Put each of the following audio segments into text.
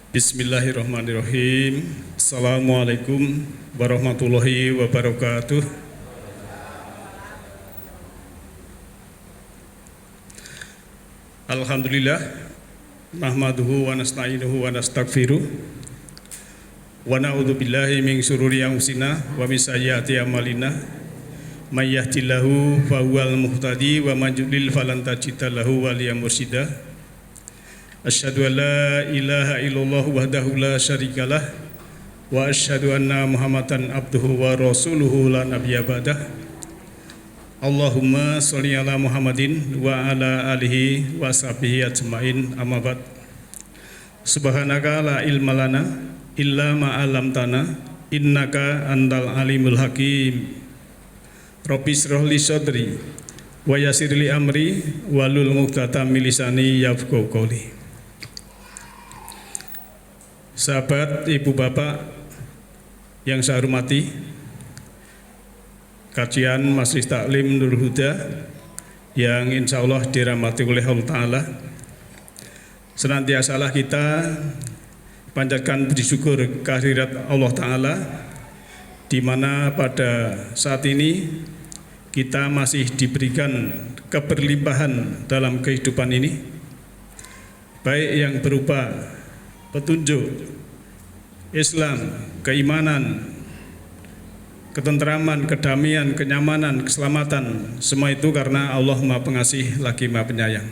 Bismillahirrahmanirrahim. Assalamualaikum warahmatullahi wabarakatuh. Alhamdulillah, nahmaduhu wa nasta'inuhu wa nastaghfiruh wa na'udzu billahi min syururi anfusina wa min sayyiati a'malina. May yahdihillahu fahuwal muhtadi wa may yudlil falan tajida lahu waliyyan mursyida. Asyhadu an la ilaha illallah wahdahu la syarikalah wa asyhadu anna Muhammadan abduhu wa rasuluhu la nabiyya ba'dah. Allahumma sholli ala Muhammadin wa ala alihi wa sahbihi ajmain, amma ba'd. Subhanaka la ilma lana illa ma 'allamtana innaka antal alimul hakim. Rabbi shrah li sadri wa yassir li amri wahlul 'uqdatam min lisani yafqahu qawli. Sahabat, ibu bapak yang saya hormati, kajian Majelis Taklim Nurul Huda yang insya Allah dirahmati oleh Allah Ta'ala, senantiasalah kita panjatkan puji syukur kehadirat Allah Ta'ala, di mana pada saat ini kita masih diberikan keberlimpahan dalam kehidupan ini, baik yang berupa petunjuk Islam, keimanan, ketentraman, kedamaian, kenyamanan, keselamatan, semua itu karena Allah Maha Pengasih lagi Maha Penyayang.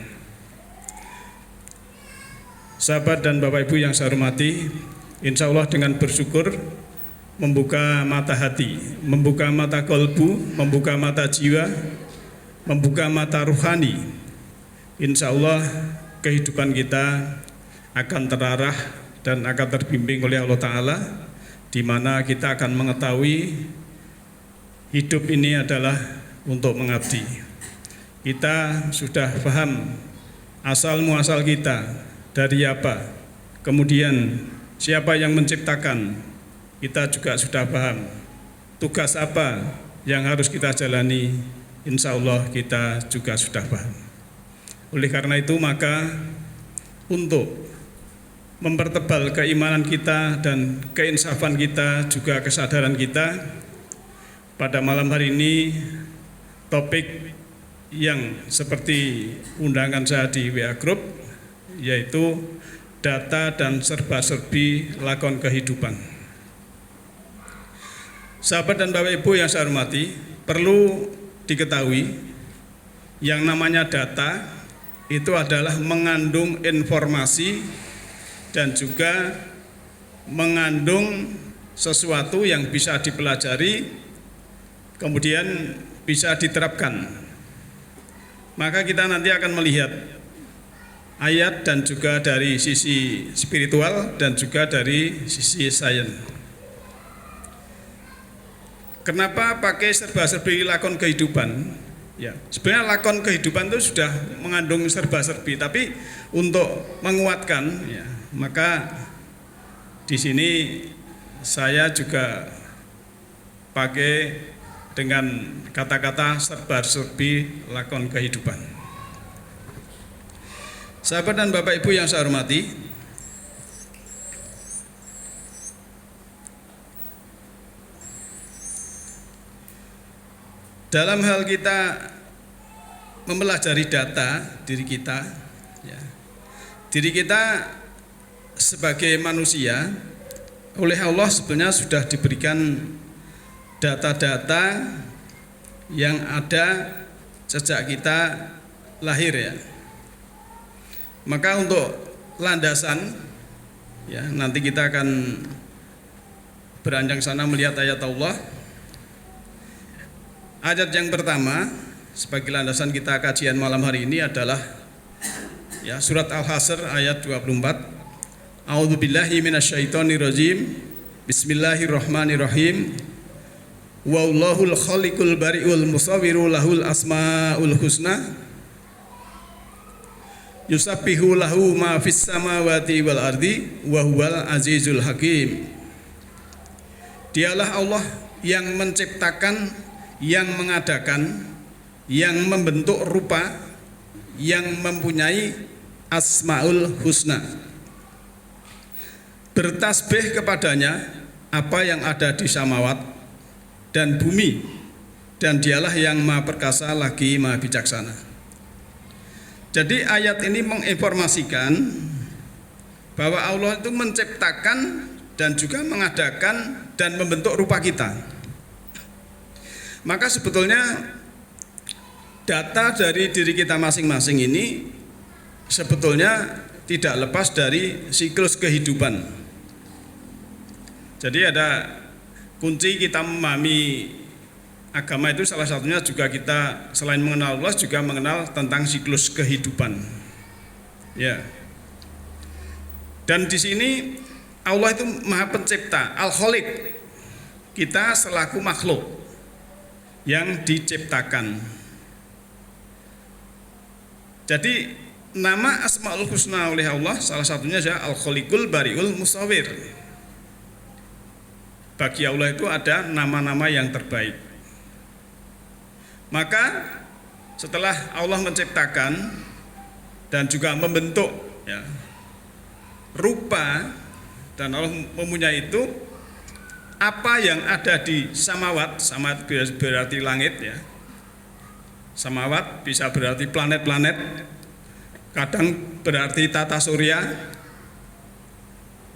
Sahabat dan Bapak Ibu yang saya hormati, insya Allah dengan bersyukur membuka mata hati, membuka mata kalbu, membuka mata jiwa, membuka mata ruhani, insya Allah kehidupan kita akan terarah dan akan terbimbing oleh Allah Ta'ala, di mana kita akan mengetahui hidup ini adalah untuk mengabdi. Kita sudah paham asal muasal kita dari apa, kemudian siapa yang menciptakan, kita juga sudah paham tugas apa yang harus kita jalani, insya Allah kita juga sudah paham. Oleh karena itu maka untuk mempertebal keimanan kita dan keinsafan kita, juga kesadaran kita, pada malam hari ini topik yang seperti undangan saya di WA Group, yaitu data dan serba-serbi lakon kehidupan. Sahabat dan Bapak Ibu yang saya hormati, perlu diketahui yang namanya data itu adalah mengandung informasi dan juga mengandung sesuatu yang bisa dipelajari, kemudian bisa diterapkan. Maka kita nanti akan melihat ayat dan juga dari sisi spiritual dan juga dari sisi sains. Kenapa pakai serba-serbi lakon kehidupan? Ya, sebenarnya lakon kehidupan itu sudah mengandung serba-serbi, tapi untuk menguatkan, ya, maka di sini saya juga pakai dengan kata-kata serba-serbi lakon kehidupan. Sahabat dan Bapak Ibu yang saya hormati, dalam hal kita mempelajari data diri kita, ya, diri kita sebagai manusia oleh Allah sebenarnya sudah diberikan data-data yang ada sejak kita lahir, ya. Maka untuk landasan, ya, nanti kita akan beranjak sana melihat ayat Allah. Ayat yang pertama sebagai landasan kita kajian malam hari ini adalah, ya, surat Al-Hasr ayat 24. A'udzubillahi minasyaitonirrajim. Bismillahirrahmanirrahim. Wallahul khaliqul bari'ul musawwiru lahul asmaul husna. Yusabbihu lahu ma fis samawati wal ardi wa huwal azizul hakim. Dialah Allah yang menciptakan, yang mengadakan, yang membentuk rupa, yang mempunyai asmaul husna. bertasbih kepadanya apa yang ada di samawat dan bumi, dan dialah yang maha perkasa lagi maha bijaksana. Jadi ayat ini menginformasikan bahwa Allah itu menciptakan dan juga mengadakan dan membentuk rupa kita. Maka sebetulnya data dari diri kita masing-masing ini sebetulnya tidak lepas dari siklus kehidupan. Jadi ada kunci kita memahami agama itu, salah satunya juga kita selain mengenal Allah juga mengenal tentang siklus kehidupan. Ya. Dan di sini Allah itu Maha Pencipta, Al-Khaliq. Kita selaku makhluk yang diciptakan. Jadi nama Asmaul Husna oleh Allah salah satunya adalah Al-Khaliqul Bari'ul Musawwir. Bagi Allah itu ada nama-nama yang terbaik. Maka setelah Allah menciptakan dan juga membentuk ya, rupa, dan Allah mempunyai itu apa yang ada di samawat, samawat berarti langit ya, samawat bisa berarti planet-planet, kadang berarti tata surya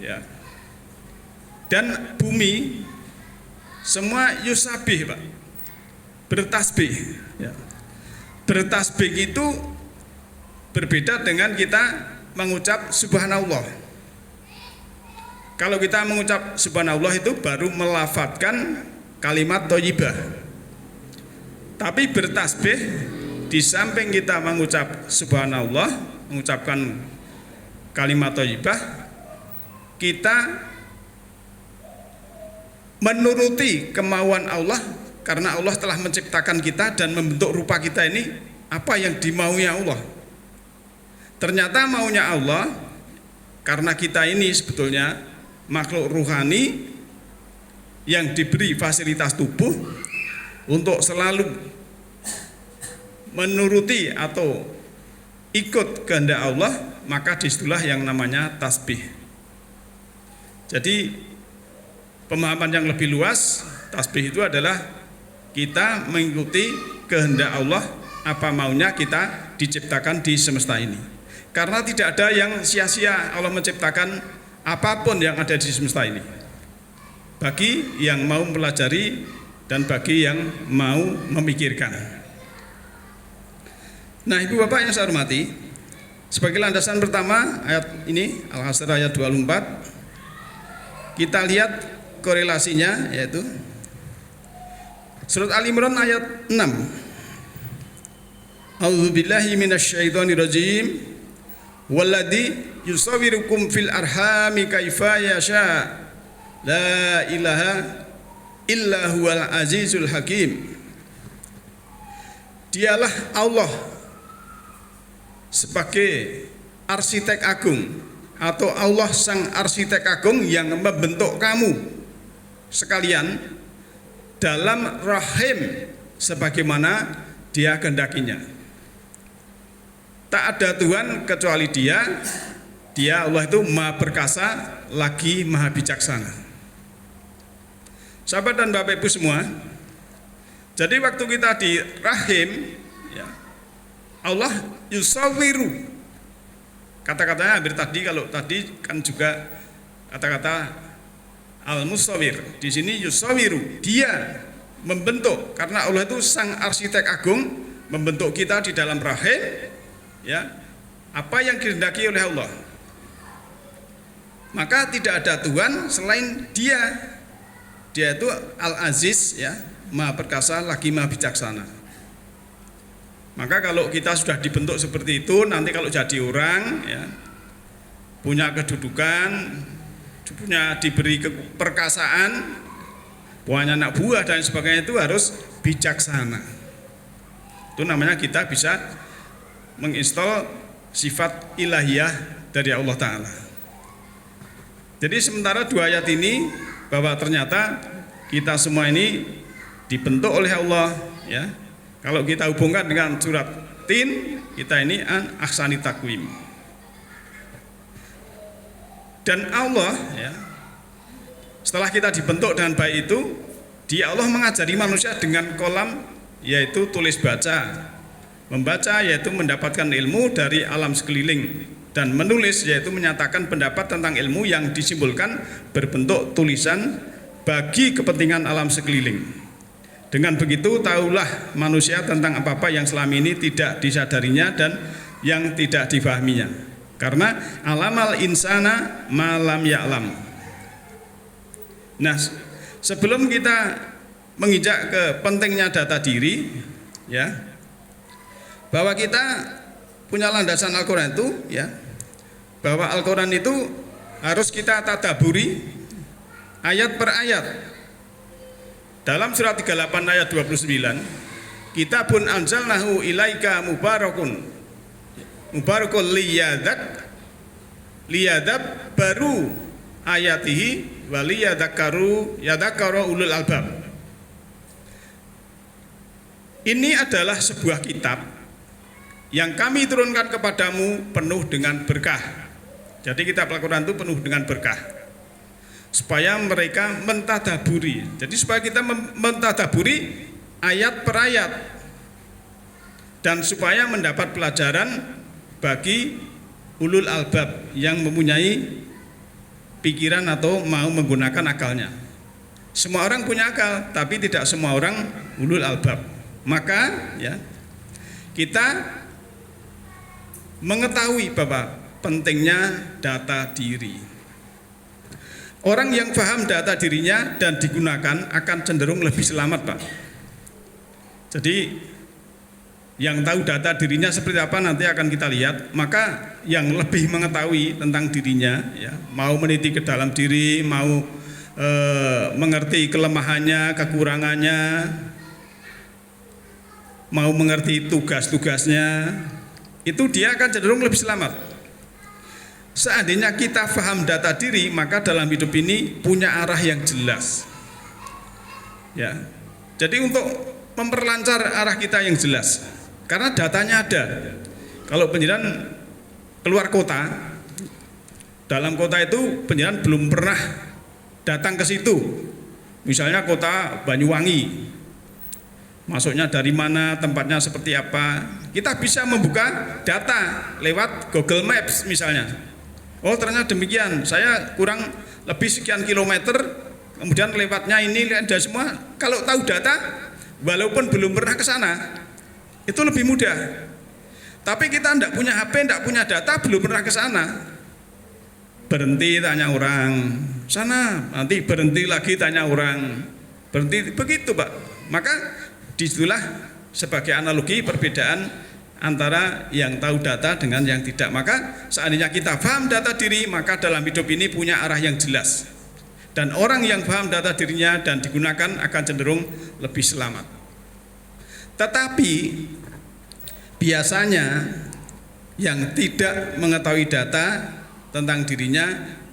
ya, dan bumi semua yusabih Pak, bertasbih ya. Bertasbih itu berbeda dengan kita mengucap subhanallah. Kalau kita mengucap subhanallah itu baru melafadzkan kalimat thayyibah. Tapi bertasbih di samping kita mengucap subhanallah, mengucapkan kalimat thayyibah, kita menuruti kemauan Allah karena Allah telah menciptakan kita dan membentuk rupa kita ini apa yang dimaunya Allah. Ternyata maunya Allah karena kita ini sebetulnya makhluk ruhani yang diberi fasilitas tubuh untuk selalu menuruti atau ikut kehendak Allah, maka disitulah yang namanya tasbih. Jadi pemahaman yang lebih luas, tasbih itu adalah kita mengikuti kehendak Allah, apa maunya kita diciptakan di semesta ini. Karena tidak ada yang sia-sia Allah menciptakan apapun yang ada di semesta ini, bagi yang mau mempelajari dan bagi yang mau memikirkan. Nah, Ibu Bapak yang saya hormati, sebagai landasan pertama ayat ini Al-Hasr ayat 24, kita lihat korelasinya, yaitu surat Al-Imran ayat 6. A'udzubillahi minasyaitonirrajim. Walladzi yusawwirukum fil arhami kaifa yasha la ilaha illa huwal azizul hakim. Dialah Allah sebagai arsitek agung, atau Allah sang arsitek agung yang membentuk kamu sekalian dalam rahim sebagaimana Dia kehendakinya. Tak ada Tuhan kecuali Dia Allah itu maha perkasa lagi maha bijaksana. Sahabat dan Bapak Ibu semua, jadi waktu kita di rahim ya, Allah yusawiru, kata-katanya hampir tadi, kalau tadi kan juga kata-kata al-musawir, di sini yusawiru, Dia membentuk, karena Allah itu sang arsitek agung, membentuk kita di dalam rahim ya, apa yang dikehendaki oleh Allah. Maka tidak ada Tuhan selain Dia itu Al-Aziz ya, maha perkasa lagi maha bijaksana. Maka kalau kita sudah dibentuk seperti itu, nanti kalau jadi orang ya, punya kedudukan, punya diberi perkasaan, punya anak buah dan sebagainya, itu harus bijaksana. Itu namanya kita bisa menginstal sifat ilahiyah dari Allah Ta'ala. Jadi sementara dua ayat ini bahwa ternyata kita semua ini dibentuk oleh Allah ya. Kalau kita hubungkan dengan surat Tin, kita ini an ahsani takwim. Dan Allah, ya, setelah kita dibentuk dengan baik itu, Allah mengajari manusia dengan kolam, yaitu tulis baca. Membaca yaitu mendapatkan ilmu dari alam sekeliling, dan menulis yaitu menyatakan pendapat tentang ilmu yang disimpulkan berbentuk tulisan bagi kepentingan alam sekeliling. Dengan begitu tahulah manusia tentang apa-apa yang selama ini tidak disadarinya dan yang tidak difahaminya. Karena alamal insana malam ya'lam. Nah, sebelum kita menginjak ke pentingnya data diri, ya, bahwa kita punya landasan Al-Quran itu, ya, bahwa Al-Quran itu harus kita tadaburi ayat per ayat. Dalam surat 38 ayat 29, kitabun anzalnahu ilaika mubarakun liyadab baru ayatihi waliyadakaru ulul albab. Ini adalah sebuah kitab yang kami turunkan kepadamu penuh dengan berkah. Jadi kitab Al-Quran itu penuh dengan berkah, supaya mereka mentadaburi. Jadi supaya kita mentadaburi ayat per ayat, dan supaya mendapat pelajaran bagi ulul albab yang mempunyai pikiran atau mau menggunakan akalnya. Semua orang punya akal, tapi tidak semua orang ulul albab. Maka, ya, kita mengetahui bahwa pentingnya data diri. Orang yang paham data dirinya dan digunakan akan cenderung lebih selamat, Pak. Jadi yang tahu data dirinya seperti apa nanti akan kita lihat. Maka yang lebih mengetahui tentang dirinya, ya, mau meneliti ke dalam diri, mau mengerti kelemahannya, kekurangannya, mau mengerti tugas-tugasnya, itu dia akan cenderung lebih selamat. Seandainya kita paham data diri, maka dalam hidup ini punya arah yang jelas, ya. Jadi untuk memperlancar arah kita yang jelas, karena datanya ada. Kalau penjenengan keluar kota, dalam kota itu penjenengan belum pernah datang ke situ, misalnya kota Banyuwangi, masuknya dari mana, tempatnya seperti apa, kita bisa membuka data lewat Google Maps misalnya. Oh, ternyata demikian, saya kurang lebih sekian kilometer, kemudian lewatnya ini dan semua. Kalau tahu data, walaupun belum pernah ke sana, itu lebih mudah. Tapi kita tidak punya HP, tidak punya data, belum pernah ke sana, berhenti tanya orang sana, nanti berhenti lagi tanya orang, berhenti, begitu, Pak. Maka disitulah sebagai analogi perbedaan antara yang tahu data dengan yang tidak. Maka seandainya kita paham data diri, maka dalam hidup ini punya arah yang jelas. Dan orang yang paham data dirinya dan digunakan akan cenderung lebih selamat. Tetapi biasanya yang tidak mengetahui data tentang dirinya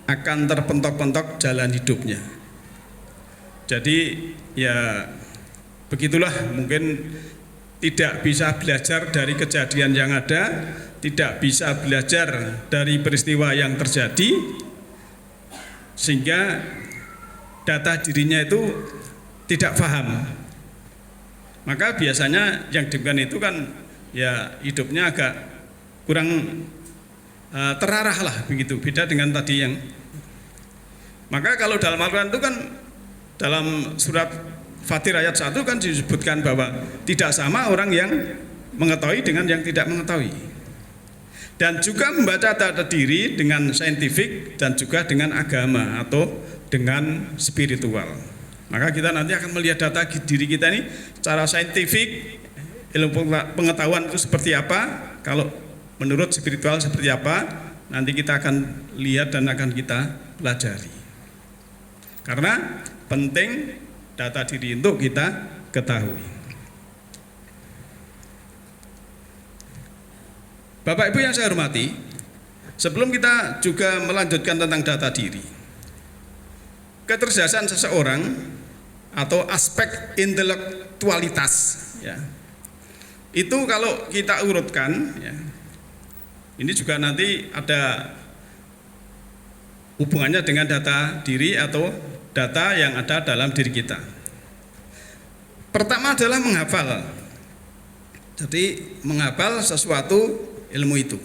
akan terpentok-pentok jalan hidupnya. Jadi ya begitulah, mungkin tidak bisa belajar dari kejadian yang ada, tidak bisa belajar dari peristiwa yang terjadi, sehingga data dirinya itu tidak paham. Maka biasanya yang demikian itu kan ya hidupnya agak kurang terarah lah, begitu, beda dengan tadi yang. Maka kalau dalam Al-Quran itu kan dalam surat Fatir ayat 1 kan disebutkan bahwa tidak sama orang yang mengetahui dengan yang tidak mengetahui. Dan juga membaca data diri dengan saintifik dan juga dengan agama atau dengan spiritual. Maka kita nanti akan melihat data diri kita ini secara saintifik, ilmu pengetahuan itu seperti apa, kalau menurut spiritual seperti apa, nanti kita akan lihat dan akan kita pelajari. Karena penting data diri untuk kita ketahui. Bapak Ibu yang saya hormati, sebelum kita juga melanjutkan tentang data diri, kecerdasan seseorang atau aspek intelektualitas, ya, itu kalau kita urutkan, ya, ini juga nanti ada hubungannya dengan data diri atau data yang ada dalam diri kita. Pertama adalah menghafal. Jadi menghafal sesuatu ilmu itu.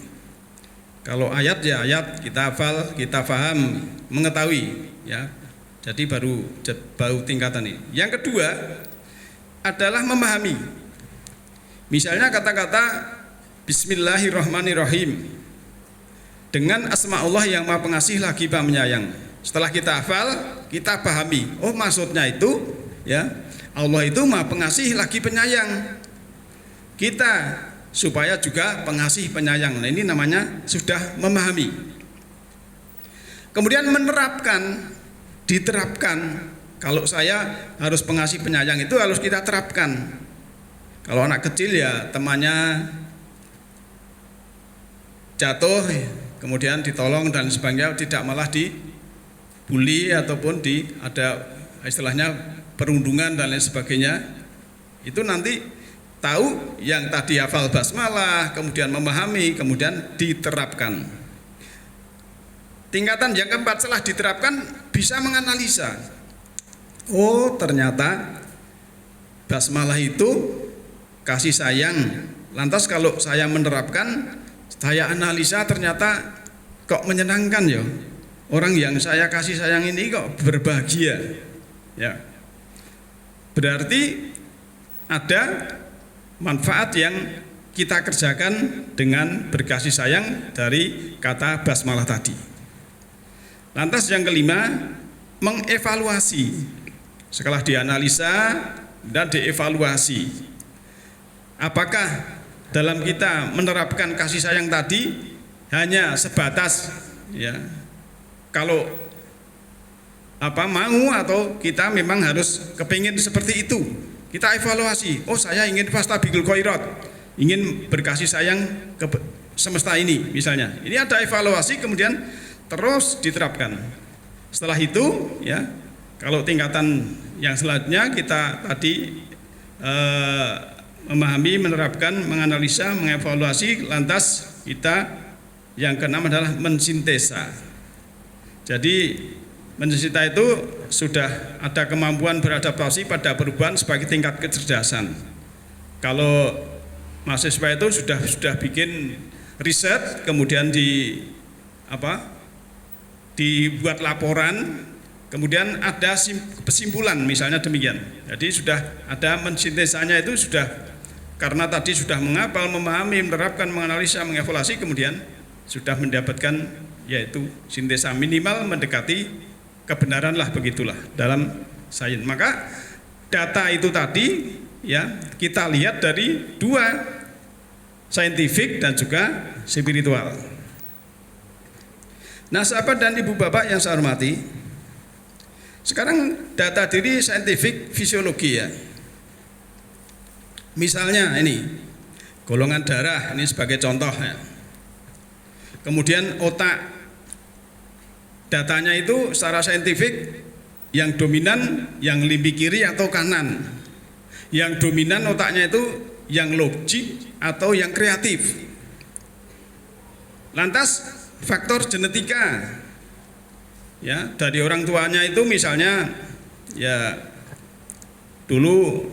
Kalau ayat ya ayat, kita hafal, kita paham, mengetahui ya. Jadi baru tingkatan ini. Yang kedua adalah memahami. Misalnya kata-kata Bismillahirrahmanirrahim dengan asma Allah yang Maha Pengasih lagi Maha Penyayang. Setelah kita hafal, kita pahami. Oh, maksudnya itu ya, Allah itu Maha Pengasih lagi penyayang. Kita supaya juga pengasih penyayang. Nah, ini namanya sudah memahami. Kemudian menerapkan, diterapkan. Kalau saya harus pengasih penyayang itu harus kita terapkan. Kalau anak kecil ya temannya jatuh, kemudian ditolong dan sebagainya, tidak malah dibully ataupun ada istilahnya perundungan dan lain sebagainya. Itu nanti tahu yang tadi hafal basmalah, kemudian memahami, kemudian diterapkan. Tingkatan yang keempat setelah diterapkan bisa menganalisa. Oh, ternyata basmalah itu kasih sayang. Lantas kalau saya menerapkan, saya analisa ternyata kok menyenangkan ya. Orang yang saya kasih sayang ini kok berbahagia. Ya. Berarti ada manfaat yang kita kerjakan dengan berkasih sayang dari kata basmalah tadi. Lantas yang kelima, mengevaluasi. Setelah dianalisa dan dievaluasi, apakah dalam kita menerapkan kasih sayang tadi hanya sebatas ya, kalau mau atau kita memang harus kepingin seperti itu. Kita evaluasi, oh saya ingin fastabiqul khairat, ingin berkasih sayang ke semesta ini misalnya. Ini ada evaluasi kemudian terus diterapkan. Setelah itu ya, kalau tingkatan yang selanjutnya kita tadi memahami, menerapkan, menganalisa, mengevaluasi, lantas kita yang keenam adalah mensintesa. Jadi mensintesa itu sudah ada kemampuan beradaptasi pada perubahan sebagai tingkat kecerdasan. Kalau mahasiswa itu sudah bikin riset, kemudian dibuat laporan, kemudian ada kesimpulan misalnya demikian. Jadi sudah ada mensintesanya itu sudah, karena tadi sudah menghafal, memahami, menerapkan, menganalisa, mengevaluasi, kemudian sudah mendapatkan yaitu sintesa minimal mendekati kebenaran lah, begitulah dalam sains. Maka data itu tadi ya kita lihat dari dua, saintifik dan juga spiritual. Nah, sahabat dan ibu bapak yang saya hormati, sekarang data diri saintifik fisiologi ya. Misalnya ini golongan darah, ini sebagai contoh ya. Kemudian otak, datanya itu secara saintifik yang dominan yang limbi kiri atau kanan. Yang dominan otaknya itu yang logik atau yang kreatif. Lantas faktor genetika ya, dari orang tuanya itu misalnya ya dulu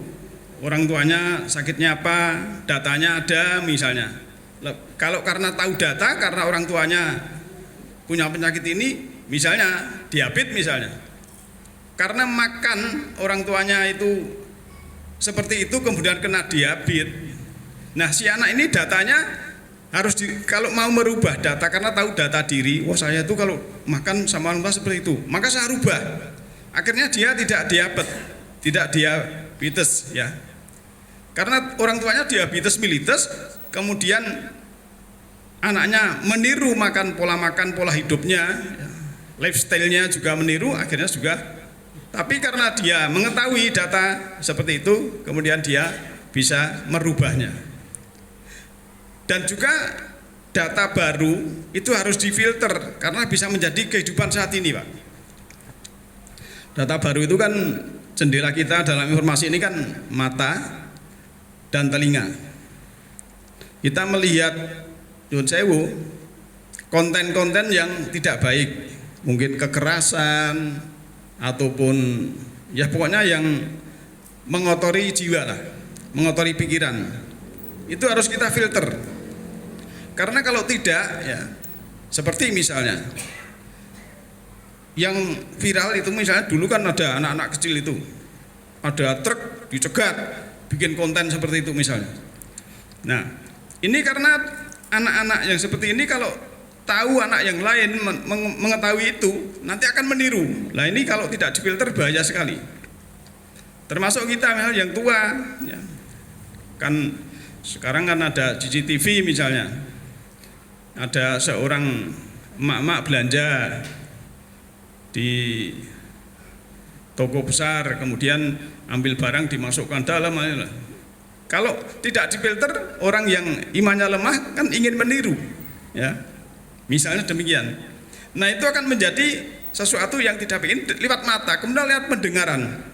orang tuanya sakitnya apa, datanya ada misalnya. Kalau karena tahu data, karena orang tuanya punya penyakit ini, misalnya diabetes misalnya, karena makan orang tuanya itu seperti itu kemudian kena diabetes. Nah, si anak ini datanya harus kalau mau merubah data karena tahu data diri, wah saya itu kalau makan sama orang tua seperti itu, maka saya rubah. Akhirnya dia tidak diabetes ya. Karena orang tuanya diabetes mellitus, kemudian anaknya meniru pola makan, pola hidupnya, lifestyle-nya juga meniru, akhirnya juga. Tapi karena dia mengetahui data seperti itu, kemudian dia bisa merubahnya. Dan juga data baru itu harus difilter karena bisa menjadi kehidupan saat ini, Pak. Data baru itu kan jendela kita dalam informasi ini kan mata dan telinga. Kita melihat nyun sewu konten-konten yang tidak baik, mungkin kekerasan ataupun ya pokoknya yang mengotori jiwa lah, mengotori pikiran. Itu harus kita filter. Karena kalau tidak ya seperti misalnya yang viral itu, misalnya dulu kan ada anak-anak kecil itu, ada truk dicegat, bikin konten seperti itu misalnya. Nah, ini karena anak-anak yang seperti ini kalau tahu anak yang lain mengetahui itu, nanti akan meniru. Nah ini kalau tidak difilter bahaya sekali. Termasuk kita misalnya yang tua, ya. Kan sekarang kan ada CCTV misalnya, ada seorang emak-emak belanja di toko besar, kemudian ambil barang dimasukkan dalam. Kalau tidak difilter, orang yang imannya lemah kan ingin meniru, ya, misalnya demikian. Nah itu akan menjadi sesuatu yang tidak ingin lewat mata, kemudian lewat pendengaran.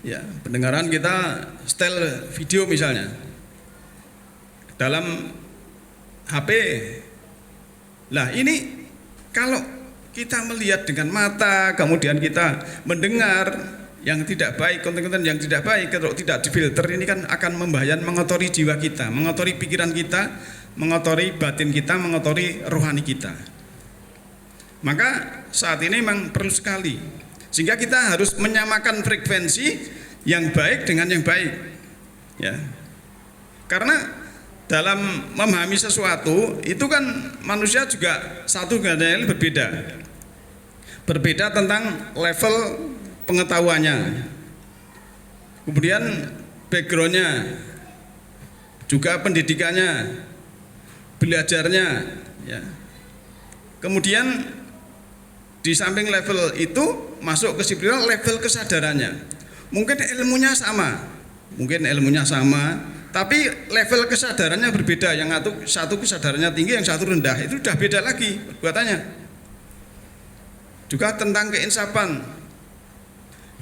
Ya, pendengaran kita setel video misalnya dalam HP. Lah ini kalau kita melihat dengan mata, kemudian kita mendengar yang tidak baik, konten-konten yang tidak baik, kalau tidak difilter ini kan akan membahayakan, mengotori jiwa kita, mengotori pikiran kita, mengotori batin kita, mengotori rohani kita. Maka saat ini memang perlu sekali, sehingga kita harus menyamakan frekuensi yang baik dengan yang baik, ya. Karena dalam memahami sesuatu itu kan manusia juga satu dengan yang lain berbeda tentang level pengetahuannya, kemudian backgroundnya, juga pendidikannya, belajarnya, ya. Kemudian di samping level itu masuk ke spiritual, level kesadarannya. Mungkin ilmunya sama, tapi level kesadarannya berbeda. Yang satu kesadarannya tinggi, yang satu rendah. Itu sudah beda lagi perbuatannya. Juga tentang keinsafan.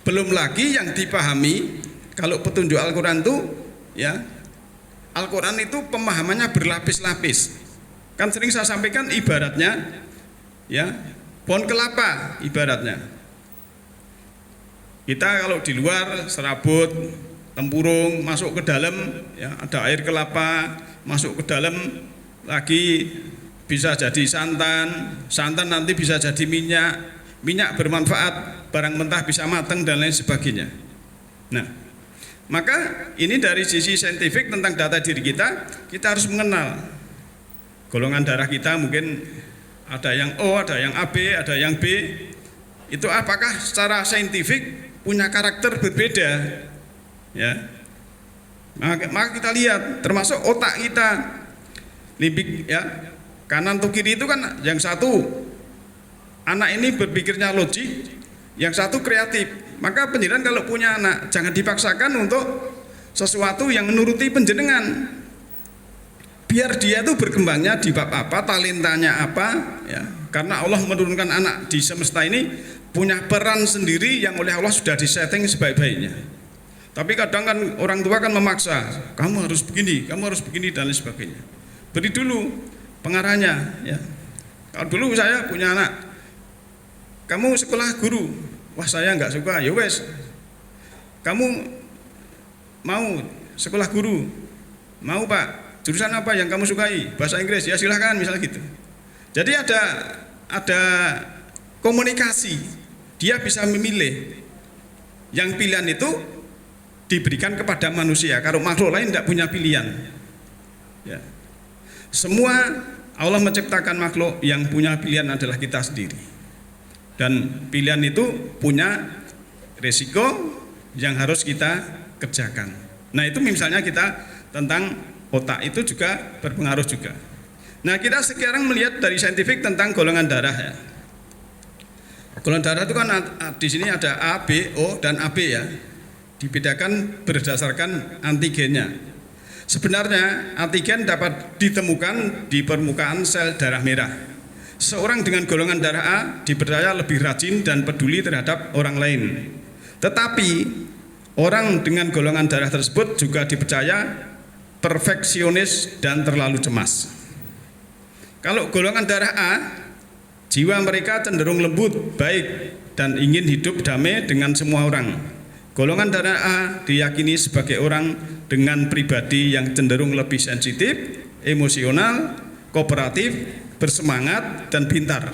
Belum lagi yang dipahami kalau petunjuk Al-Quran itu, ya, Al-Quran itu pemahamannya berlapis-lapis. Kan sering saya sampaikan ibaratnya, ya, pohon kelapa ibaratnya. Kita kalau di luar serabut, tempurung, masuk ke dalam, ya, ada air kelapa, masuk ke dalam lagi bisa jadi santan nanti bisa jadi minyak bermanfaat, barang mentah bisa matang dan lain sebagainya. Nah, maka ini dari sisi saintifik tentang data diri kita harus mengenal golongan darah kita. Mungkin ada yang O, ada yang AB, ada yang B. Itu apakah secara saintifik punya karakter berbeda, ya. Maka kita lihat termasuk otak kita, limbik, ya, kanan atau kiri itu kan yang satu anak ini berpikirnya logik, yang satu kreatif. Maka penjenengan kalau punya anak jangan dipaksakan untuk sesuatu yang menuruti penjenengan. Biar dia itu berkembangnya di bab apa, talentanya apa, ya. Karena Allah menurunkan anak di semesta ini punya peran sendiri yang oleh Allah sudah disetting sebaik-baiknya. Tapi kadang kan orang tua kan memaksa, kamu harus begini, dan lain sebagainya. Beri dulu pengarahnya, ya. Kalau dulu saya punya anak, kamu sekolah guru, wah saya nggak suka, ya wes. Kamu mau sekolah guru, mau pak, jurusan apa yang kamu sukai? Bahasa Inggris, ya silahkan, misalnya gitu. Jadi ada komunikasi, dia bisa memilih. Yang pilihan itu diberikan kepada manusia. Kalau makhluk lain tidak punya pilihan, ya. Semua Allah menciptakan makhluk, yang punya pilihan adalah kita sendiri. Dan pilihan itu punya resiko yang harus kita kerjakan. Nah itu misalnya kita tentang otak itu juga berpengaruh juga. Nah kita sekarang melihat dari saintifik tentang golongan darah, ya. Golongan darah itu kan di sini ada A, B, O dan AB, ya. Dibedakan berdasarkan antigennya. Sebenarnya antigen dapat ditemukan di permukaan sel darah merah. Seorang dengan golongan darah A dipercaya lebih rajin dan peduli terhadap orang lain. Tetapi orang dengan golongan darah tersebut juga dipercaya perfeksionis dan terlalu cemas. Kalau golongan darah A Jiwa mereka cenderung lembut, baik, dan ingin hidup damai dengan semua orang. Golongan darah A diyakini sebagai orang dengan pribadi yang cenderung lebih sensitif, emosional, kooperatif, bersemangat, dan pintar.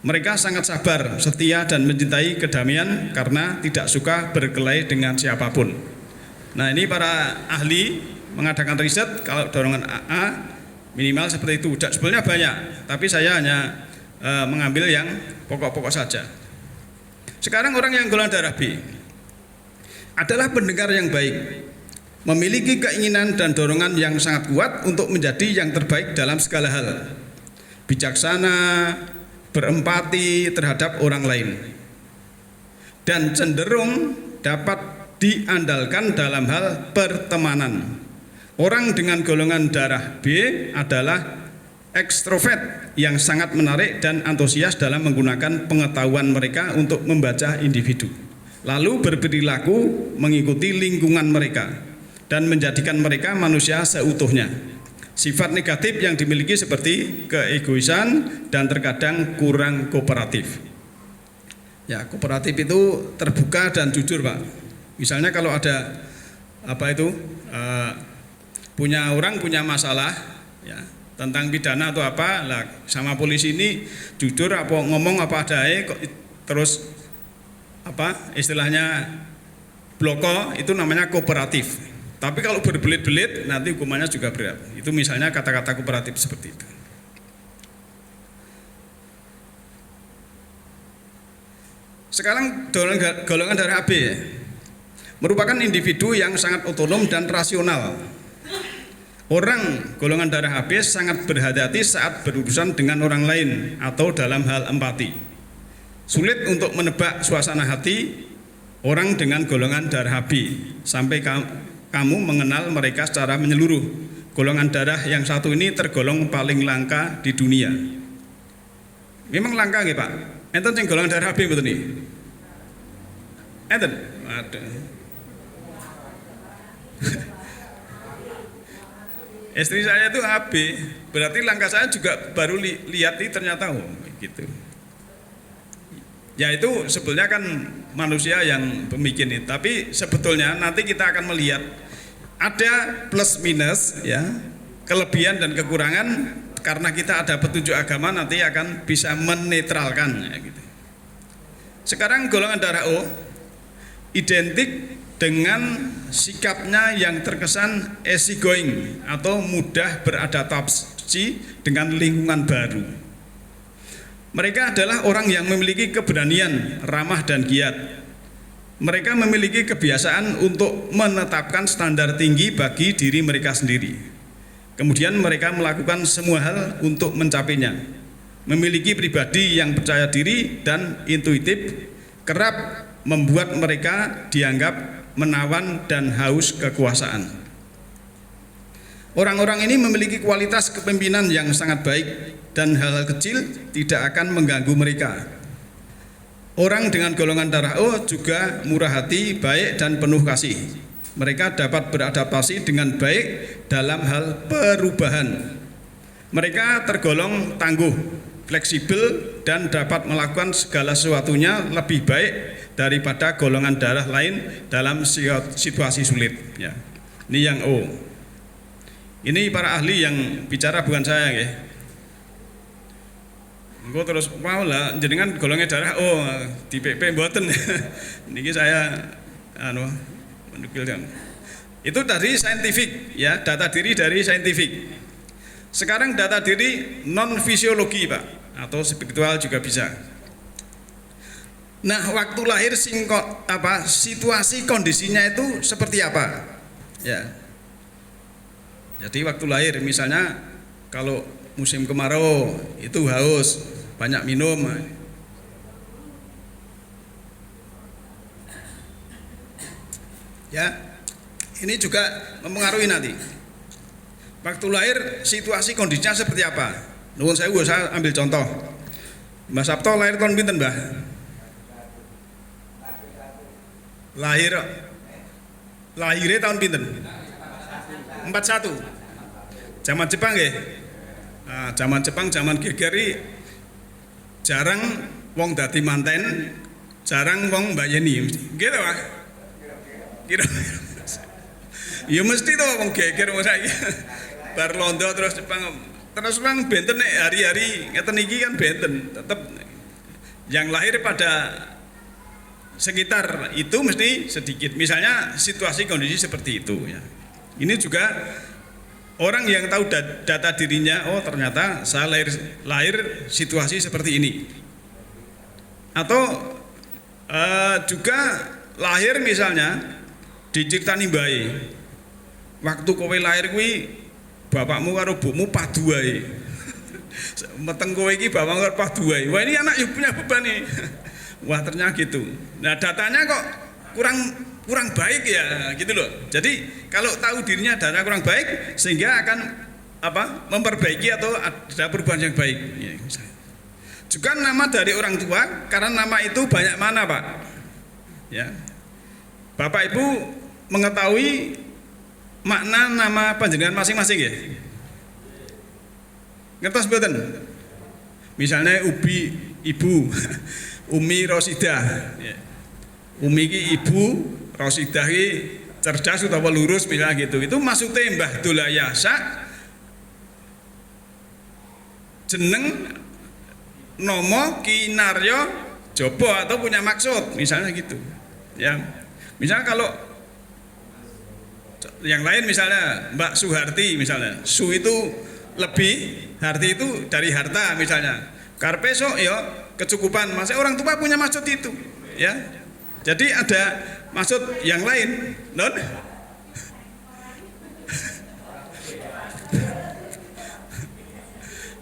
Mereka sangat sabar, setia, dan mencintai kedamaian karena tidak suka berkelahi dengan siapapun. Nah, ini para ahli mengadakan riset kalau dorongan AA minimal seperti itu. Sebenarnya banyak, tapi saya hanya mengambil yang pokok-pokok saja. Sekarang orang yang golongan darah B adalah pendengar yang baik, memiliki keinginan dan dorongan yang sangat kuat untuk menjadi yang terbaik dalam segala hal, bijaksana, berempati terhadap orang lain, dan cenderung dapat diandalkan dalam hal pertemanan. Orang dengan golongan darah B adalah ekstrovert yang sangat menarik dan antusias dalam menggunakan pengetahuan mereka untuk membaca individu, lalu berperilaku mengikuti lingkungan mereka dan menjadikan mereka manusia seutuhnya. Sifat negatif yang dimiliki seperti keegoisan dan terkadang kurang kooperatif. Ya, kooperatif itu terbuka dan jujur, Pak. Misalnya kalau ada punya orang punya masalah, ya, tentang pidana atau apa, lah sama polisi ini jujur apa ngomong apa adanya, terus istilahnya bloko, itu namanya kooperatif. Tapi kalau berbelit-belit nanti hukumannya juga berat. Itu misalnya kata-kata kooperatif seperti itu. Sekarang golongan darah AB merupakan individu yang sangat otonom dan rasional. Orang golongan darah AB sangat berhati-hati saat berurusan dengan orang lain atau dalam hal empati. Sulit untuk menebak suasana hati orang dengan golongan darah AB sampai kamu mengenal mereka secara menyeluruh. Golongan darah yang satu ini tergolong paling langka di dunia. Memang langka nggih, Pak? Enten sing golongan darah AB betul nih? Enten? Waduh. Istri saya itu AB, berarti langkah saya juga baru lihat ini ternyata gitu. Ya itu sebetulnya kan manusia yang pemikir itu, tapi sebetulnya nanti kita akan melihat ada plus minus, ya, kelebihan dan kekurangan, karena kita ada petunjuk agama nanti akan bisa menetralkan, ya, gitu. Sekarang golongan darah O identik dengan sikapnya yang terkesan easygoing atau mudah beradaptasi dengan lingkungan baru. Mereka adalah orang yang memiliki keberanian, ramah dan giat. Mereka memiliki kebiasaan untuk menetapkan standar tinggi bagi diri mereka sendiri. Kemudian mereka melakukan semua hal untuk mencapainya. Memiliki pribadi yang percaya diri dan intuitif, kerap membuat mereka dianggap menawan dan haus kekuasaan. Orang-orang ini memiliki kualitas kepemimpinan yang sangat baik dan hal-hal kecil tidak akan mengganggu mereka. Orang dengan golongan darah O juga murah hati, baik dan penuh kasih. Mereka dapat beradaptasi dengan baik dalam hal perubahan. Mereka tergolong tangguh, fleksibel, dan dapat melakukan segala sesuatunya lebih baik daripada golongan darah lain dalam situasi sulit, ya. Ini yang O. Ini para ahli yang bicara, bukan saya, ya. Engko terus wow lah jenengan golongan darah O di PP mboten. Niki saya menukilkan. Itu dari saintifik, ya, data diri dari saintifik. Sekarang data diri non fisiologi, Pak, atau spiritual juga bisa. Nah, waktu lahir situasi kondisinya itu seperti apa? Ya. Jadi waktu lahir misalnya kalau musim kemarau itu haus, banyak minum. Ya. Ini juga mempengaruhi nanti. Waktu lahir situasi kondisinya seperti apa? Nuwun sewu, saya ambil contoh. Mbah Sabto lahir tahun pinten, Mbah? Lahirnya tahun pinten? 41. Zaman Jepang nggih. Nah, zaman Jepang, zaman gegeri jarang wong dadi manten, jarang wong mbayeni. Gitu, Pak. Kira. Ya mesti to wong geger wong saiki. Bar londo terus terus benten nek hari-hari ngeten iki kan benten, tetep yang lahir pada sekitar itu mesti sedikit. Misalnya situasi kondisi seperti itu ya. Ini juga orang yang tahu data dirinya, oh ternyata saya lahir situasi seperti ini. Atau juga lahir misalnya diceritani bae. Waktu kowe lahir kuwi bapakmu karo ibumu padu wae. Meteng kowe iki bapakmu karo padu wae. Wah ini anak punya beban nih. Wah ternyata gitu. Nah datanya kok kurang baik ya gitu loh. Jadi kalau tahu dirinya data kurang baik sehingga akan memperbaiki atau ada perubahan yang baik. Ya, juga nama dari orang tua karena nama itu banyak mana Pak. Ya, Bapak Ibu mengetahui makna nama panjenengan masing-masing ya. Ngertos mboten? Misalnya Ubi ibu, Umi Rosidah. Ya. Umi ki ibu, Rosidah ki cerdas utawa lurus misalnya gitu. Itu maksudnya Mbah Dolayasa jeneng nomo kinaryo jopo atau punya maksud misalnya gitu. Ya. Misalnya kalau yang lain misalnya Mbak Suharti misalnya, Su itu lebih, Harti itu dari harta misalnya. Karpe sok ya kecukupan. Masa orang tua punya maksud itu, ya. Jadi ada maksud yang lain, non?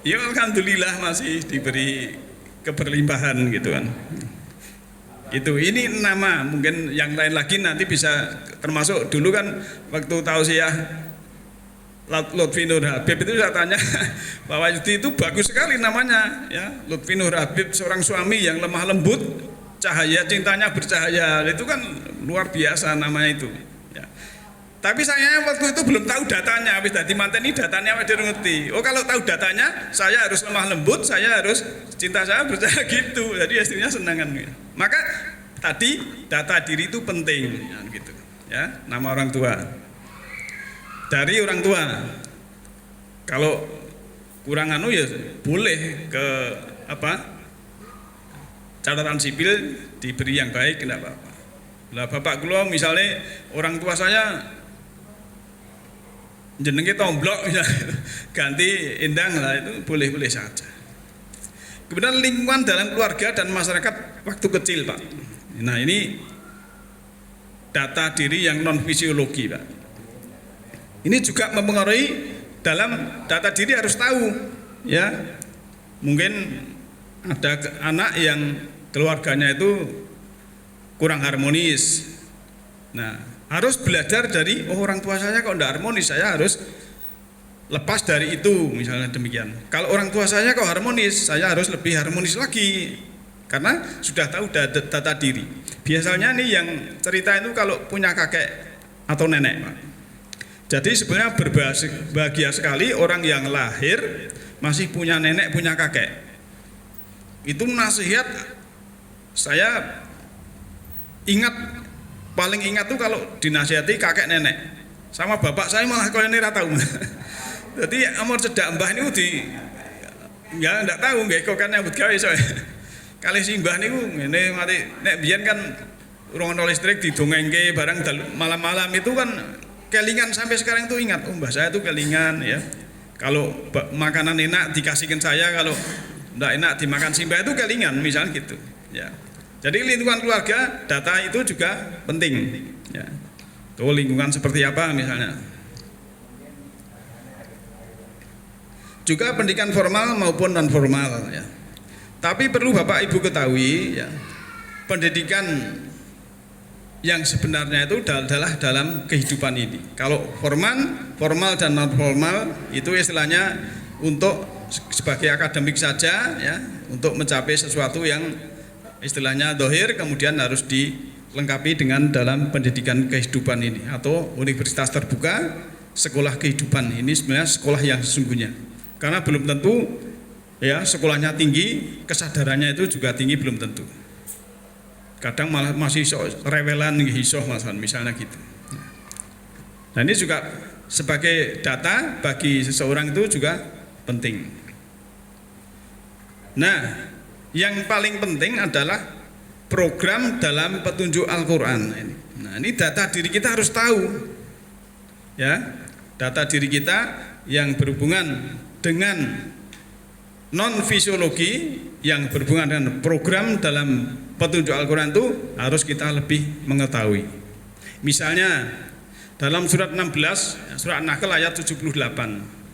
Ya alhamdulillah masih diberi keberlimpahan gitu kan. Itu ini nama, mungkin yang lain lagi nanti bisa termasuk dulu kan waktu tausiah Lutfi Nur Habib itu saya tanya Pak Wahyudi itu bagus sekali namanya ya, Lutfi Nur Habib seorang suami yang lemah lembut, cahaya cintanya bercahaya, itu kan luar biasa namanya itu ya. Tapi saya waktu itu belum tahu datanya, habis dadi manten ini datanya udah ngerti. Oh kalau tahu datanya saya harus lemah lembut, saya harus cinta saya bercahaya gitu, jadi istrinya senangan ya. Maka tadi data diri itu penting ya, gitu ya, nama orang tua dari orang tua. Kalau kurang ya boleh ke catatan sipil diberi yang baik, tidak apa-apa. Lah bapak kula misalnya orang tua saya jenenge Tomblok misalnya, ganti Endang lah, itu boleh-boleh saja. Kemudian lingkungan dalam keluarga dan masyarakat waktu kecil Pak. Nah ini data diri yang non fisiologi Pak. Ini juga mempengaruhi dalam data diri harus tahu ya. Mungkin ada anak yang keluarganya itu kurang harmonis. Nah harus belajar dari orang tua saya kok tidak harmonis, saya harus lepas dari itu misalnya demikian. Kalau orang tua saya kok harmonis, saya harus lebih harmonis lagi karena sudah tahu data diri. Biasanya nih yang cerita itu kalau punya kakek atau nenek Pak. Jadi sebenarnya berbahagia sekali orang yang lahir masih punya nenek, punya kakek. Itu nasihat saya paling ingat tuh kalau dinasihati kakek nenek. Sama bapak saya malah kalau ini tahu. Jadi amor cedak mbah niku ya ndak tahu nggih kok kan nyambut gawe soe. Kali si mbah niku ngene mati nek biyen kan urung ono listrik didongengke barang malam-malam itu kan kelingan sampai sekarang itu ingat. Oh mbah saya itu kelingan ya. Kalau makanan enak dikasihkan saya, kalau ndak enak dimakan si mbah itu kelingan misalnya gitu ya. Jadi lingkungan keluarga data itu juga penting ya. Tuh lingkungan seperti apa misalnya. Juga pendidikan formal maupun non formal ya. Tapi perlu Bapak Ibu ketahui ya, pendidikan yang sebenarnya itu adalah dalam kehidupan ini. Kalau formal dan non formal itu istilahnya untuk sebagai akademik saja ya, untuk mencapai sesuatu yang istilahnya dohir, kemudian harus dilengkapi dengan dalam pendidikan kehidupan ini atau universitas terbuka, sekolah kehidupan ini sebenarnya sekolah yang sesungguhnya. Karena belum tentu ya sekolahnya tinggi, kesadarannya itu juga tinggi belum tentu. Kadang malah masih rewelan hisoh misalnya gitu. Nah ini juga sebagai data bagi seseorang itu juga penting. Nah yang paling penting adalah program dalam petunjuk Al-Quran. Nah ini data diri kita harus tahu, ya data diri kita yang berhubungan dengan non fisiologi, yang berhubungan dengan program dalam petunjuk Al-Quran itu harus kita lebih mengetahui. Misalnya dalam surat 16, surat An-Nahl ayat 78,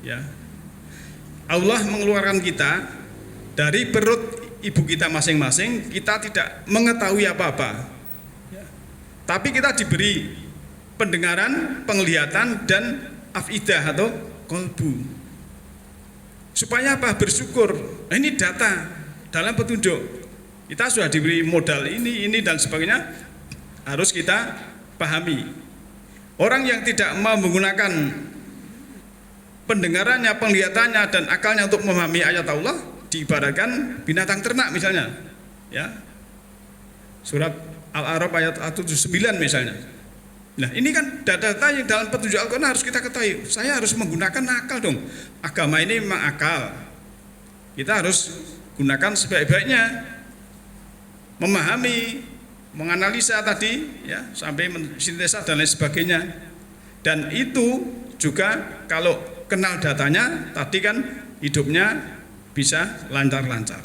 ya, Allah mengeluarkan kita dari perut ibu kita masing-masing, kita tidak mengetahui apa-apa, ya, tapi kita diberi pendengaran, penglihatan, dan afidah atau kolbu. Supaya apa? Bersyukur. Nah, ini data dalam petunjuk. Kita sudah diberi modal ini dan sebagainya, harus kita pahami. Orang yang tidak mau menggunakan pendengarannya, penglihatannya, dan akalnya untuk memahami ayat Allah, diibaratkan binatang ternak misalnya, ya. Surat Al-A'raf ayat 79 misalnya. Nah ini kan data-data yang dalam petunjuk Al-Quran harus kita ketahui. Saya harus menggunakan akal dong. Agama ini memang akal. Kita harus gunakan sebaik-baiknya, memahami, menganalisa tadi, ya, sampai sintesa dan lain sebagainya. Dan itu juga kalau kenal datanya, tadi kan hidupnya bisa lancar-lancar.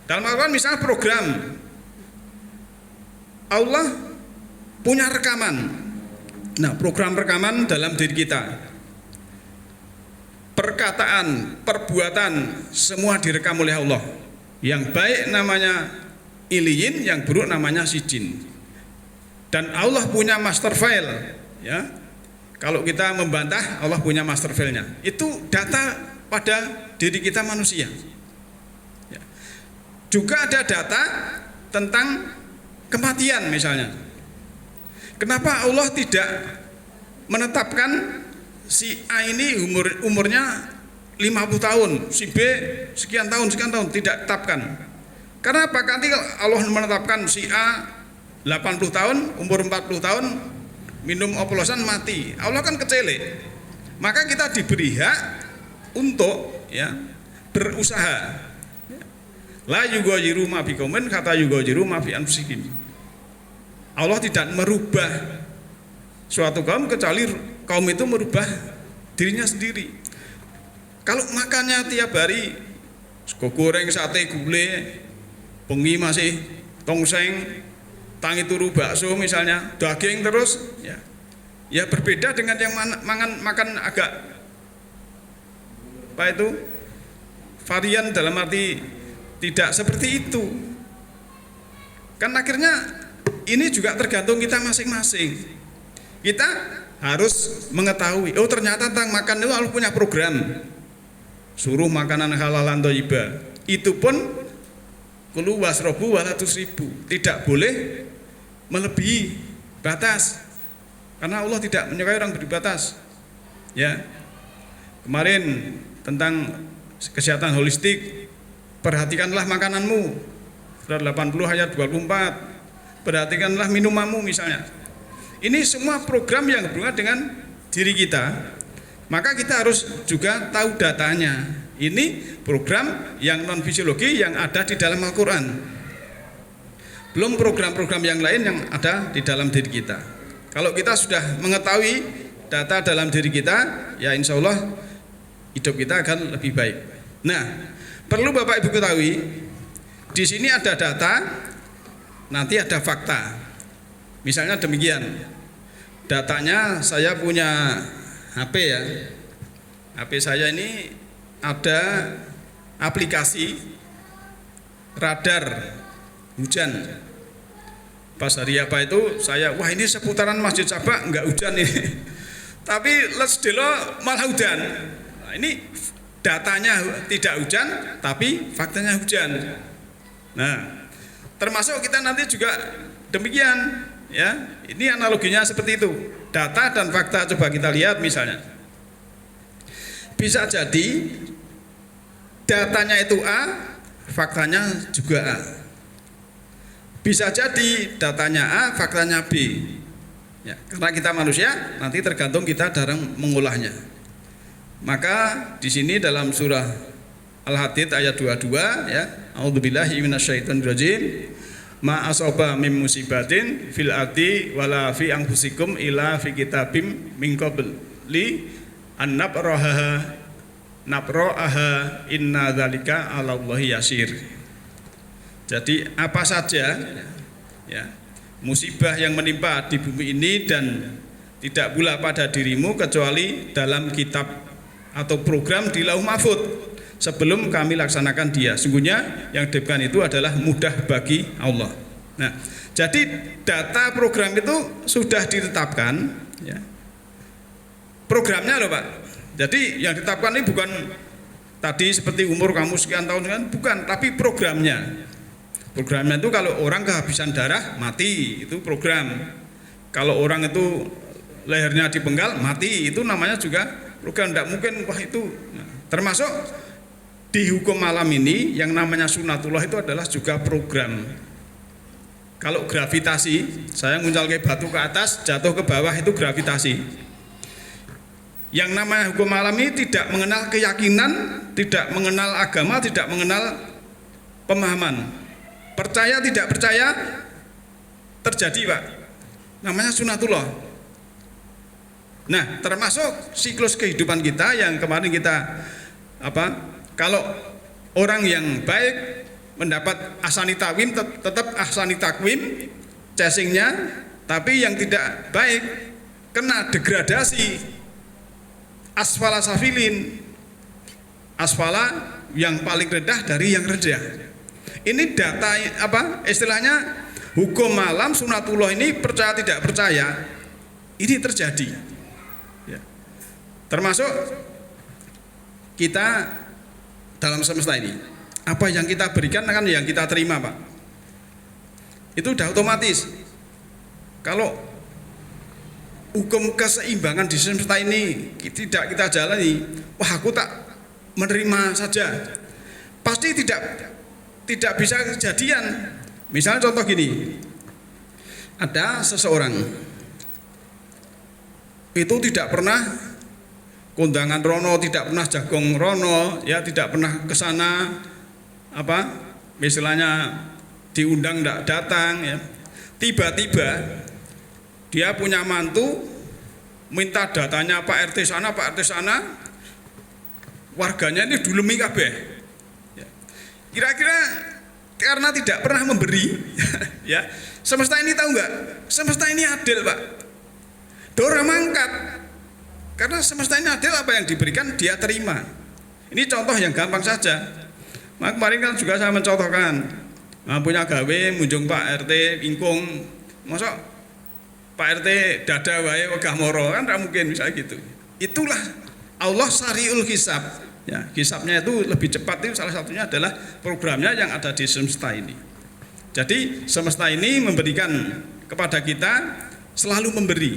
Dalam Al-Quran misalnya program Allah punya rekaman. Nah, program rekaman dalam diri kita, perkataan, perbuatan, semua direkam oleh Allah. Yang baik namanya iliyin, yang buruk namanya sijin. Dan Allah punya master file, ya. Kalau kita membantah, Allah punya master file-nya. Itu data pada diri kita manusia, ya. Juga ada data tentang kematian misalnya. Kenapa Allah tidak menetapkan si A ini umurnya 50 tahun, si B sekian tahun, tidak tetapkan. Karena apa? Nanti Allah menetapkan si A 80 tahun, umur 40 tahun, minum oplosan mati. Allah kan kecelek. Maka kita diberi hak untuk, ya, berusaha. La yughayyiru ma biqaumin hatta yughayyiru ma bi anfusihim. Allah tidak merubah suatu kaum kecuali kaum itu merubah dirinya sendiri. Kalau makannya tiap hari sego goreng, sate, gulai, bengi masih tongseng, tangi turu bakso misalnya, daging terus, ya, ya berbeda dengan yang makan agak apa itu varian, dalam arti tidak seperti itu. Kan akhirnya ini juga tergantung kita masing-masing. Kita harus mengetahui, oh ternyata tentang makan itu Allah punya program. Suruh makanan halalan thayyibah. Itu pun kulu wasrobu wala tusribu. Tidak boleh melebihi batas. Karena Allah tidak menyukai orang berbatas. Ya. Kemarin tentang kesehatan holistik, perhatikanlah makananmu. Surat 80 ayat 24. Perhatikanlah minumanmu misalnya. Ini semua program yang berhubungan dengan diri kita. Maka kita harus juga tahu datanya. Ini program yang non fisiologi yang ada di dalam Al-Quran. Belum program-program yang lain yang ada di dalam diri kita. Kalau kita sudah mengetahui data dalam diri kita, ya insya Allah hidup kita akan lebih baik. Nah, perlu Bapak Ibu ketahui, di sini ada data, nanti ada fakta. Misalnya demikian, datanya saya punya HP, ya. HP saya ini ada aplikasi radar hujan. Pas hari apa itu saya, wah ini seputaran Masjid Sabak enggak hujan ini. Tapi les delo malah hujan. Nah, ini datanya tidak hujan, tapi faktanya hujan. Nah, termasuk kita nanti juga demikian, ya. Ini analoginya seperti itu. Data dan fakta coba kita lihat misalnya. Bisa jadi datanya itu A, faktanya juga A. Bisa jadi datanya A, faktanya B. Ya, karena kita manusia, nanti tergantung kita dalam mengolahnya. Maka di sini dalam surah Al-Hadid ayat 22 ya, A'udzubillahi minasyaitonirrajim. Ma asaba mim musibatin fil ardi wala fi anfusikum illa fi kitabim min qabli an nabra'aha inna dzalika 'alallahi yasir. Jadi apa saja ya, musibah yang menimpa di bumi ini dan tidak pula pada dirimu kecuali dalam kitab atau program di Lauh Mahfuz sebelum kami laksanakan dia. Sungguhnya yang demikian itu adalah mudah bagi Allah. Nah, jadi data program itu sudah ditetapkan ya. Programnya loh Pak. Jadi yang ditetapkan ini bukan tadi seperti umur kamu sekian tahun kan, bukan, tapi programnya. Programnya itu kalau orang kehabisan darah mati, itu program. Kalau orang itu lehernya dipenggal mati, itu namanya juga program. Tidak mungkin wah itu. Nah, termasuk di hukum malam ini yang namanya sunatullah itu adalah juga program. Kalau gravitasi, saya nguncal ke batu ke atas, jatuh ke bawah, itu gravitasi. Yang namanya hukum malam ini tidak mengenal keyakinan, tidak mengenal agama, tidak mengenal pemahaman. Percaya tidak percaya terjadi Pak. Namanya sunatullah. Nah, termasuk siklus kehidupan kita yang kemarin kita kalau orang yang baik mendapat ahsani takwim, tetap ahsani takwim casingnya, tapi yang tidak baik kena degradasi asfala safilin, asfala yang paling rendah dari yang rendah. Ini data istilahnya hukum malam sunatullah ini percaya tidak percaya ini terjadi ya. Termasuk kita dalam semesta ini, apa yang kita berikan kan yang kita terima Pak. Itu udah otomatis. Kalau hukum keseimbangan di semesta ini tidak kita jalani, wah aku tak menerima saja, pasti tidak bisa kejadian. Misalnya contoh gini, ada seseorang itu tidak pernah kondangan rono, tidak pernah jagong rono, ya tidak pernah ke sana misalnya diundang tidak datang ya. Tiba-tiba dia punya mantu minta datanya Pak RT sana, Pak RT sana, warganya ini dulemi kabeh. Kira-kira karena tidak pernah memberi ya, semesta ini tahu nggak? Semesta ini adil Pak. Dora mangkat. Karena semesta ini adil, apa yang diberikan dia terima. Ini contoh yang gampang saja. Nah, kemarin kan juga saya mencontohkan, punya gawe munjung Pak RT ingkung, masa Pak RT dada wae wegah moro, kan tidak mungkin misalnya gitu. Itulah Allah syariul hisab. Ya, hisabnya itu lebih cepat, itu salah satunya adalah programnya yang ada di semesta ini. Jadi semesta ini memberikan kepada kita, selalu memberi.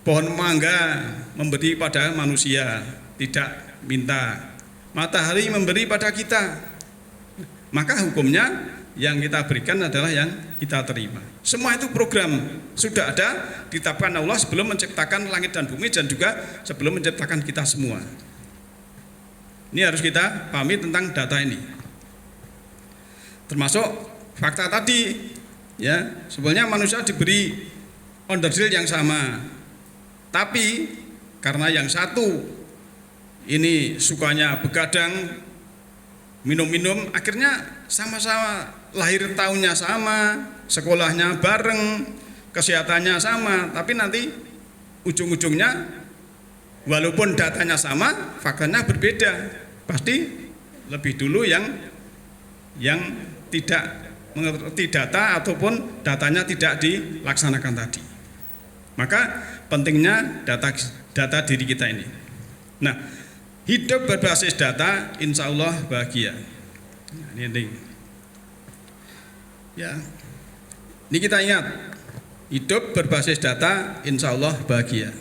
Pohon mangga memberi pada manusia, tidak minta. Matahari memberi pada kita. Maka hukumnya yang kita berikan adalah yang kita terima. Semua itu program sudah ada, ditetapkan Allah sebelum menciptakan langit dan bumi dan juga sebelum menciptakan kita semua. Ini harus kita pahami tentang data ini. Termasuk fakta tadi, ya, sebenarnya manusia diberi onderdil yang sama. Tapi karena yang satu ini sukanya begadang, minum-minum, akhirnya sama-sama lahir tahunnya sama, sekolahnya bareng, kesehatannya sama, tapi nanti ujung-ujungnya walaupun datanya sama, faktanya berbeda. Pasti lebih dulu yang tidak mengerti data ataupun datanya tidak dilaksanakan tadi. Maka pentingnya data diri kita ini. Nah, hidup berbasis data, insya Allah bahagia. Nah, ini. Ya, ini kita ingat, hidup berbasis data, insya Allah bahagia.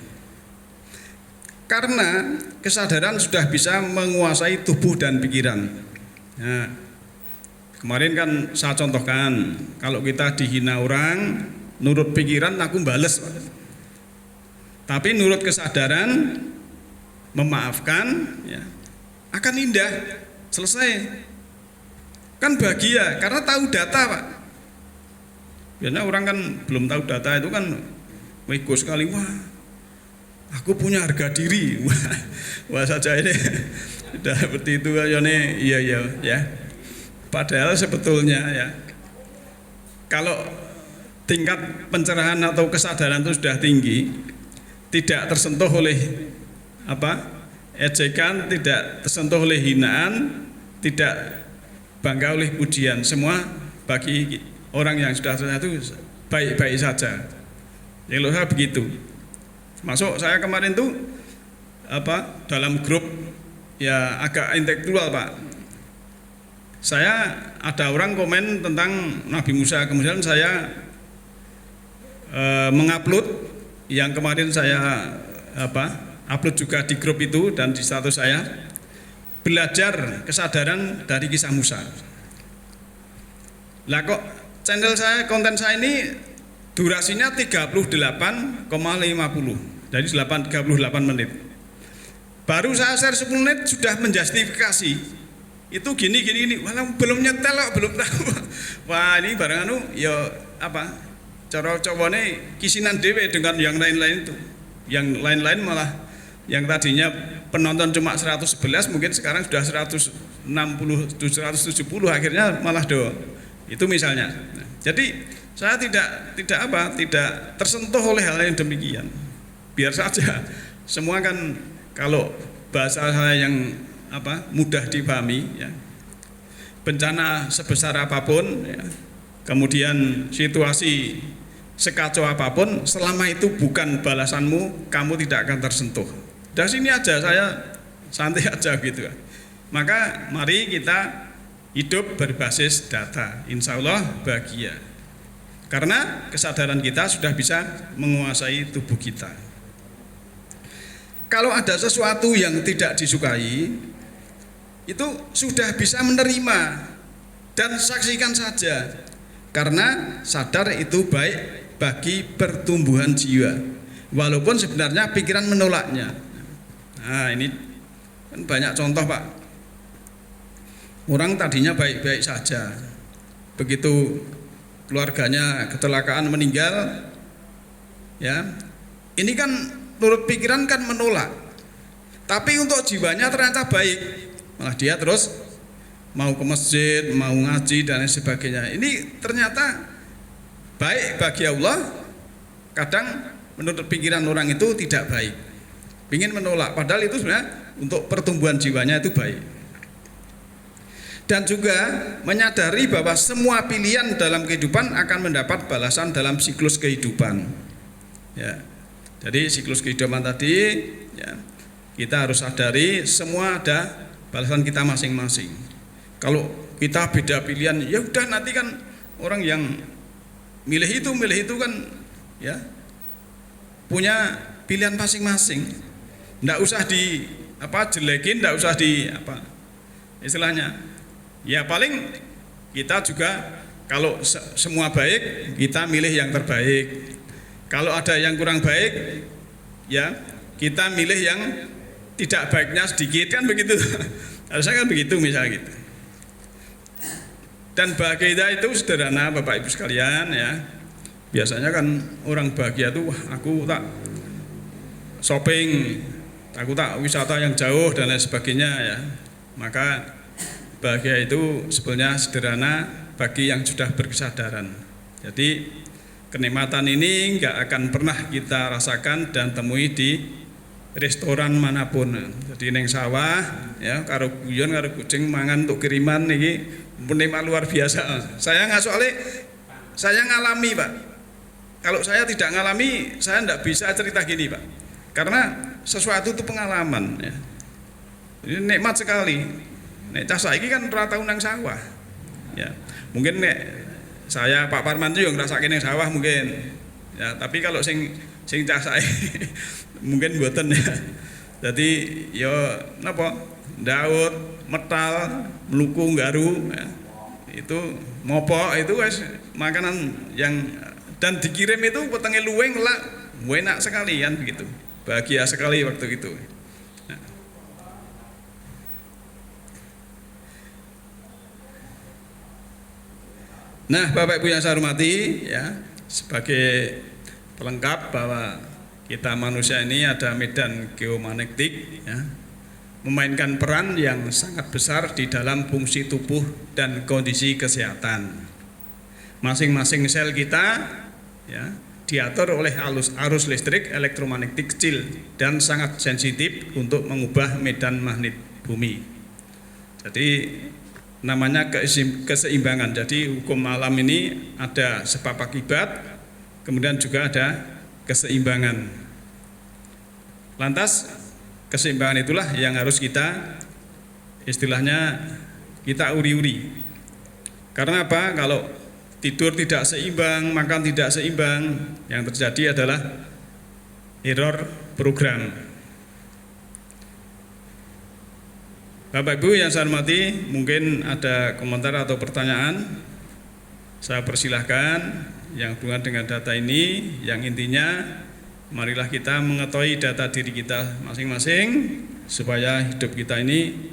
Karena kesadaran sudah bisa menguasai tubuh dan pikiran. Nah, kemarin kan saya contohkan, kalau kita dihina orang, nurut pikiran aku bales. Tapi nurut kesadaran, memaafkan, ya, akan indah, selesai. Kan bahagia, karena tahu data, Pak. Biasanya orang kan belum tahu data itu kan ego sekali, wah aku punya harga diri, wah saja ini udah seperti itu ya nih, iya ya. Padahal sebetulnya ya, kalau tingkat pencerahan atau kesadaran itu sudah tinggi, tidak tersentuh oleh ejekan, tidak tersentuh oleh hinaan, tidak bangga oleh pujian, semua bagi orang yang sudah tersentuh itu baik-baik saja. Ya loh, saya begitu. Masuk saya kemarin tuh dalam grup ya agak intelektual, Pak. Saya ada orang komen tentang Nabi Musa, kemudian saya mengupload yang kemarin saya upload juga di grup itu dan di status saya, belajar kesadaran dari kisah Musa. Lah kok channel saya, konten saya ini durasinya 38,50, jadi 38 menit. Baru saya share 10 menit sudah menjustifikasi. Itu gini, walau belum nyetel kok, belum tahu. Wah, ini barang ya cara cowone kisinan dewe dengan yang lain-lain itu. Yang lain-lain malah yang tadinya penonton cuma 111 mungkin sekarang sudah 160, 170 akhirnya malah do. Itu misalnya. Nah, jadi saya tidak tersentuh oleh hal yang demikian. Biar saja, semua kan kalau bahasa saya yang mudah dipahami, ya. Bencana sebesar apapun, ya, kemudian situasi sekacau apapun, selama itu bukan balasanmu, kamu tidak akan tersentuh. Dari sini aja saya santai aja gitu. Maka mari kita hidup berbasis data, insya Allah bahagia. Karena kesadaran kita sudah bisa menguasai tubuh kita. Kalau ada sesuatu yang tidak disukai, itu sudah bisa menerima dan saksikan saja. Karena sadar itu baik bagi pertumbuhan jiwa, walaupun sebenarnya pikiran menolaknya. Nah, ini kan banyak contoh, Pak. Orang tadinya baik-baik saja, begitu keluarganya kecelakaan meninggal, ya, ini kan menurut pikiran kan menolak, tapi untuk jiwanya ternyata baik, malah dia terus mau ke masjid, mau ngaji dan sebagainya. Ini ternyata baik bagi Allah. Kadang menurut pikiran orang itu tidak baik, ingin menolak, padahal itu sebenarnya untuk pertumbuhan jiwanya itu baik. Dan juga menyadari bahwa semua pilihan dalam kehidupan akan mendapat balasan dalam siklus kehidupan, ya. Jadi siklus kehidupan tadi, ya, kita harus sadari semua ada balasan kita masing-masing. Kalau kita beda pilihan, ya udah nanti kan orang yang milih itu kan, ya, punya pilihan masing-masing. Nggak usah jelekin, nggak usah istilahnya. Ya paling kita juga kalau semua baik, kita milih yang terbaik. Kalau ada yang kurang baik, ya kita milih yang tidak baiknya sedikit, kan begitu. Harusnya kan begitu misalnya gitu. Dan bahagia itu sederhana, Bapak Ibu sekalian, ya. Biasanya kan orang bahagia tuh, aku tak shopping, aku tak wisata yang jauh dan lain sebagainya, ya. Maka bahagia itu sebenarnya sederhana bagi yang sudah berkesadaran. Jadi kenikmatan ini nggak akan pernah kita rasakan dan temui di restoran manapun. Jadi neng sawah, ya, karo guyon karo kucing mangan untuk kiriman ini penikmat luar biasa. Saya nggak soalnya saya ngalami, Pak. Kalau saya tidak ngalami, saya nggak bisa cerita gini, Pak. Karena sesuatu itu pengalaman, ya. Ini nikmat sekali. Nek cah saiki kan ora tau nang sawah. Ya. Mungkin nek saya Pak Parman itu yang ngerasakin yang sawah mungkin. Ya, tapi kalau sing cah saiki mungkin mboten, ya. Jadi ya napa Daud, metal, mluku, garu ya, itu mopok itu wes makanan yang dan dikirim itu petenge luweng lah, enak sekali kan begitu. Bahagia sekali waktu itu. Nah, Bapak Ibu yang saya hormati, ya, sebagai pelengkap bahwa kita manusia ini ada medan geomagnetik, ya, memainkan peran yang sangat besar di dalam fungsi tubuh dan kondisi kesehatan. Masing-masing sel kita, ya, diatur oleh arus listrik elektromagnetik kecil dan sangat sensitif untuk mengubah medan magnet bumi. Jadi namanya keseimbangan. Jadi hukum alam ini ada sebab akibat, kemudian juga ada keseimbangan. Lantas keseimbangan itulah yang harus kita istilahnya kita uri-uri. Karena apa? Kalau tidur tidak seimbang, makan tidak seimbang, yang terjadi adalah error program. Bapak Ibu yang saya hormati, mungkin ada komentar atau pertanyaan, saya persilahkan yang hubungan dengan data ini, yang intinya marilah kita mengetahui data diri kita masing-masing supaya hidup kita ini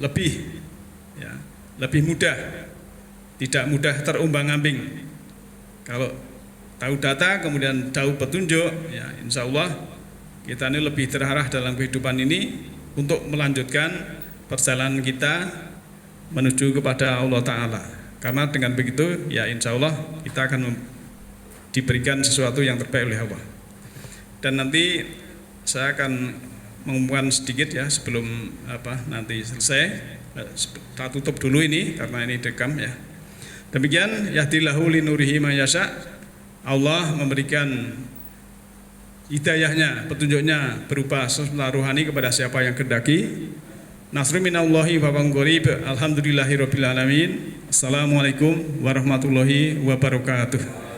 lebih mudah, tidak mudah terumbang-ambing. Kalau tahu data kemudian tahu petunjuk, ya insya Allah kita ini lebih terarah dalam kehidupan ini untuk melanjutkan perjalanan kita menuju kepada Allah Ta'ala. Karena dengan begitu ya insya Allah kita akan diberikan sesuatu yang terbaik oleh Allah. Dan nanti saya akan mengumumkan sedikit ya sebelum nanti selesai. Kita tutup dulu ini karena ini direkam ya. Demikian yahdillahu linurihi ma yasha. Allah memberikan hidayahnya, petunjuknya berupa sempurna rohani kepada siapa yang kehendaki. Nasrun minallahi wa qarib. Alhamdulillahirabbil alamin. Assalamualaikum warahmatullahi wabarakatuh.